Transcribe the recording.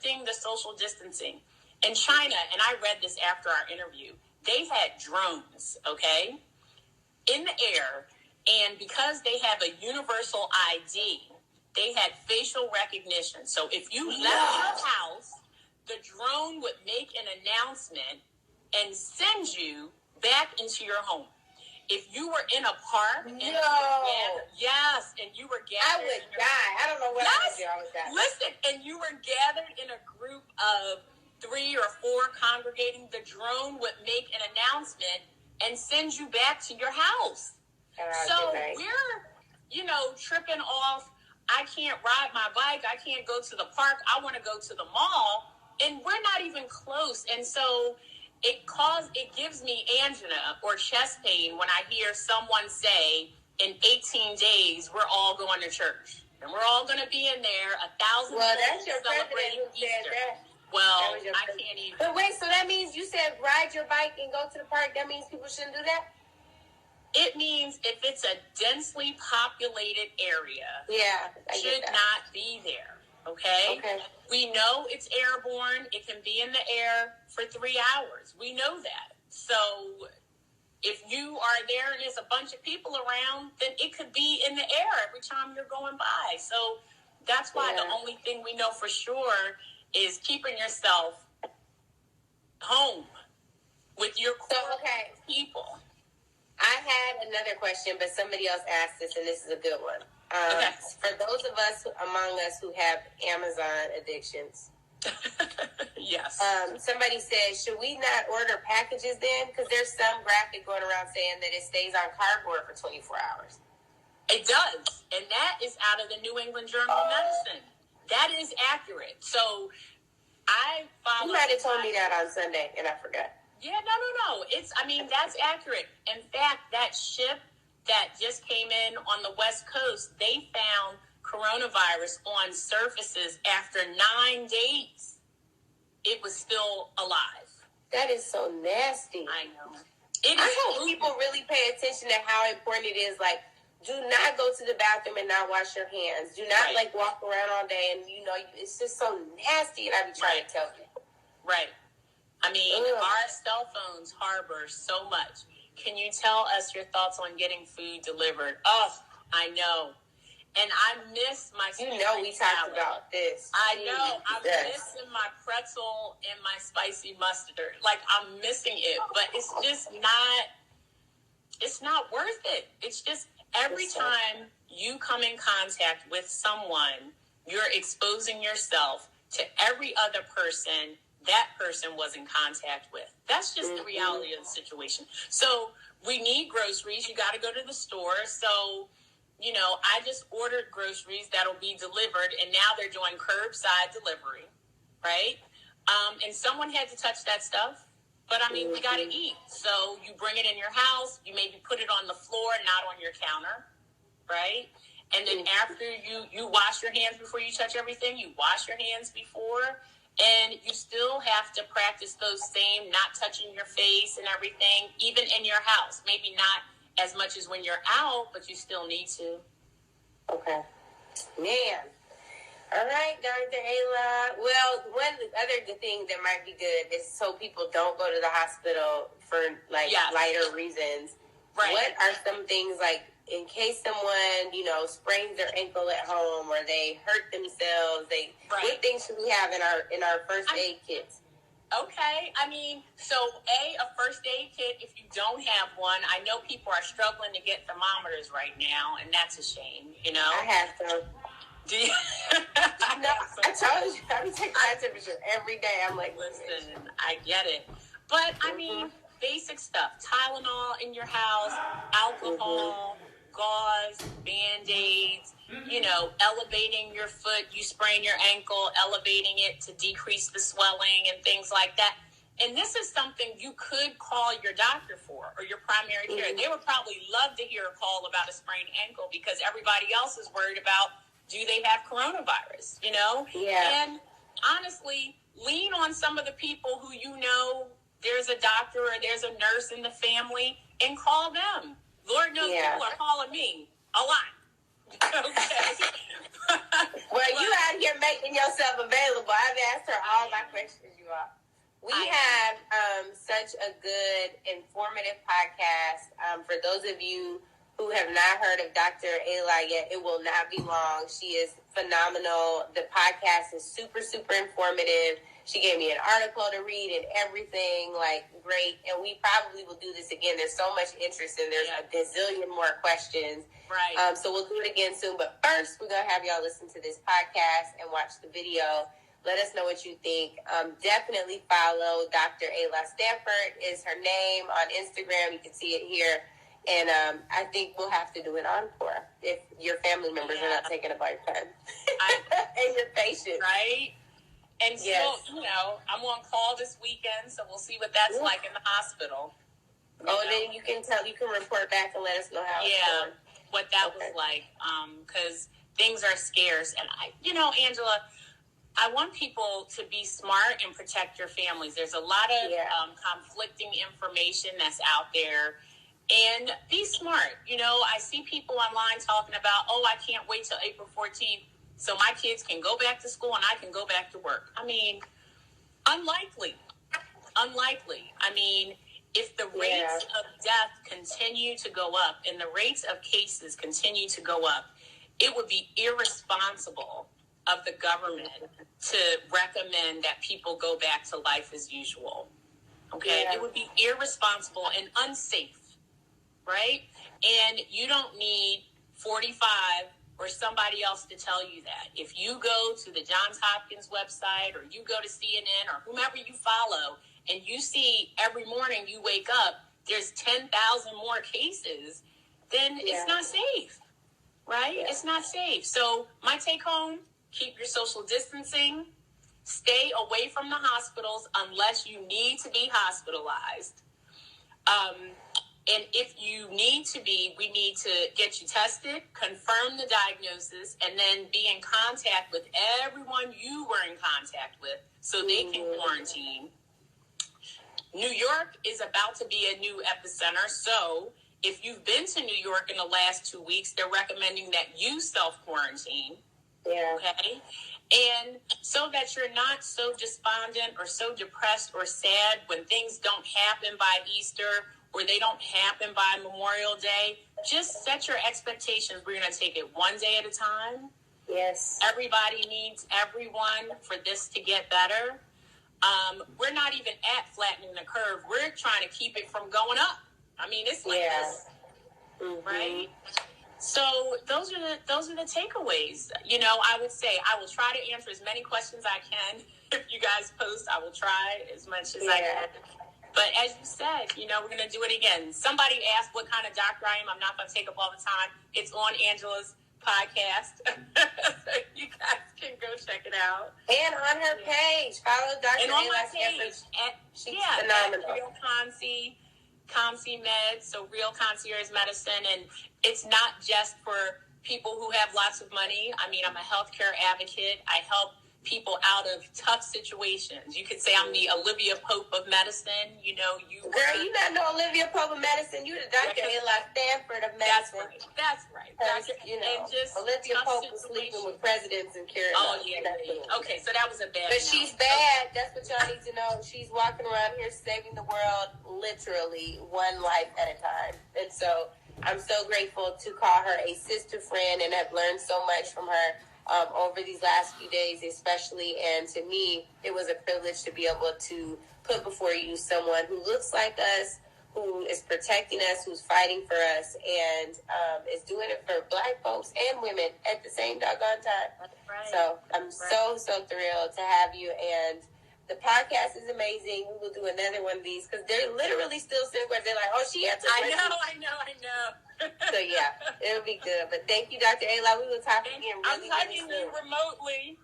keeping the social distancing. In China, and I read this after our interview, they had drones, okay, in the air, and because they have a universal ID, they had facial recognition. So if you left your house, the drone would make an announcement and send you back into your home. If you were in a park, and you were gathered, I would die. I don't know what I would do. I would die. Listen, and you were gathered in a group of 3 or 4 congregating, the drone would make an announcement and send you back to your house. So we're, tripping off. I can't ride my bike. I can't go to the park. I want to go to the mall, and we're not even close. And so it gives me angina or chest pain when I hear someone say, in 18 days, we're all going to church. And we're all going to be in there, 1,000 Well, that's your celebrating president who said Easter. that. Well, I can't even. But wait, so that means you said ride your bike and go to the park. That means people shouldn't do that? It means if it's a densely populated area, should not be there. Okay? We know it's airborne. It can be in the air for 3 hours. We know that. So if you are there and there's a bunch of people around, then it could be in the air every time you're going by. So that's why the only thing we know for sure is keeping yourself home with your core people. I had another question, but somebody else asked this, and this is a good one. For those of us among us who have Amazon addictions, yes. Somebody said, should we not order packages then? Because there's some graphic going around saying that it stays on cardboard for 24 hours. It does, and that is out of the New England Journal of Medicine. That is accurate. So I follow. You might have told me that on Sunday, and I forgot. Yeah, no. That's accurate. In fact, that ship that just came in on the West Coast, they found coronavirus on surfaces after 9 days. It was still alive. That is so nasty. I know. I hope people really pay attention to how important it is. Like, do not go to the bathroom and not wash your hands. Do not, walk around all day and, it's just so nasty, and I be trying to tell you. Right. Our cell phones harbor so much. Can you tell us your thoughts on getting food delivered? Oh, I know. And I miss my we talked about this. I know. I'm missing my pretzel and my spicy mustard. Like, I'm missing it. But it's just not worth it. It's just every time you come in contact with someone, you're exposing yourself to every other person that person was in contact with. That's just the reality of the situation. So we need groceries. You got to go to the store. So, I just ordered groceries that'll be delivered, and now they're doing curbside delivery, right? And someone had to touch that stuff. But, we got to eat. So you bring it in your house. You maybe put it on the floor, not on your counter, right? And then after you wash your hands before you touch everything, you wash your hands before. And you still have to practice those same not touching your face and everything, even in your house. Maybe not as much as when you're out, but you still need to. Okay. Man. All right, Dr. Ayla. Well, one other good thing that might be good is so people don't go to the hospital for, lighter reasons. Right. What are some things, in case someone, sprains their ankle at home or they hurt themselves, what things should we have in our first aid kits? Okay. A first aid kit, if you don't have one, I know people are struggling to get thermometers right now, and that's a shame, I have some. Do you? I told you, I be taking my temperature every day. I'm like, listen, I get it. But, basic stuff. Tylenol in your house, alcohol, gauze, Band-Aids, elevating your foot. You sprain your ankle, elevating it to decrease the swelling and things like that. And this is something you could call your doctor for or your primary care. They would probably love to hear a call about a sprained ankle because everybody else is worried about, do they have coronavirus, Yeah. And honestly, lean on some of the people who there's a doctor or there's a nurse in the family and call them. Lord knows people are calling me a lot. Okay. Well, you out here making yourself available. I've asked her all my questions, you all. We have such a good, informative podcast. For those of you who have not heard of Dr. Ayla yet, it will not be long. She is phenomenal. The podcast is super, super informative. She gave me an article to read and everything, like, great. And we probably will do this again. There's so much interest and there's a gazillion more questions. Right. So we'll do it again soon. But first, we're going to have y'all listen to this podcast and watch the video. Let us know what you think. Definitely follow Dr. Ayla. Stanford is her name on Instagram. You can see it here. And I think we'll have to do an encore if your family members are not taking up all your time and your patience. Right? And still, I'm on call this weekend, so we'll see what that's like in the hospital. Then you can report back and let us know how it's going. What that was like. Because things are scarce. And, Angela, I want people to be smart and protect your families. There's a lot of conflicting information that's out there. And be smart. I see people online talking about, I can't wait till April 14th so my kids can go back to school and I can go back to work. I mean, unlikely. I mean, if the rates of death continue to go up and the rates of cases continue to go up, it would be irresponsible of the government to recommend that people go back to life as usual. Okay? It would be irresponsible and unsafe. Right? And you don't need 45 or somebody else to tell you that. If you go to the Johns Hopkins website or you go to CNN or whomever you follow and you see every morning you wake up, there's 10,000 more cases, then it's not safe. Right? Yeah. It's not safe. So my take home, keep your social distancing. Stay away from the hospitals unless you need to be hospitalized. And if you need to be, we need to get you tested, confirm the diagnosis, and then be in contact with everyone you were in contact with so they can quarantine. New York is about to be a new epicenter. So if you've been to New York in the last 2 weeks, they're recommending that you self-quarantine. Yeah. Okay? And so that you're not so despondent or so depressed or sad when things don't happen by Easter or they don't happen by Memorial Day, just set your expectations. We're going to take it one day at a time. Yes. Everybody needs everyone for this to get better. We're not even at flattening the curve. We're trying to keep it from going up. I mean, it's like this, right? So those are the takeaways. I would say I will try to answer as many questions I can. If you guys post, I will try as much as I can. But as you said, we're going to do it again. Somebody asked what kind of doctor I am. I'm not going to take up all the time. It's on Angela's podcast. So you guys can go check it out. And on her page. Follow Dr. And on my page. She's phenomenal. Real Conci Med, so Real Concierge Medicine. And it's not just for people who have lots of money. I mean, I'm a healthcare advocate. I help people out of tough situations. You could say I'm the Olivia Pope of medicine. Girl, you not no Olivia Pope of medicine. You the Dr. Ayla Stanford of medicine. That's right. Olivia Pope was sleeping with presidents and carrying. Okay, so that was a bad. But she's bad. That's what y'all need to know. She's walking around here saving the world, literally one life at a time. And so I'm so grateful to call her a sister friend, and I've learned so much from her. Over these last few days especially, and to me it was a privilege to be able to put before you someone who looks like us, who is protecting us, who's fighting for us, and is doing it for Black folks and women at the same doggone time. That's right. So I'm so thrilled to have you, and the podcast is amazing. We will do another one of these because they're literally still sitting where they're like, she answered. I know. So yeah, it'll be good. But thank you, Dr. Ayla. We will talk again really, I'm hugging you remotely.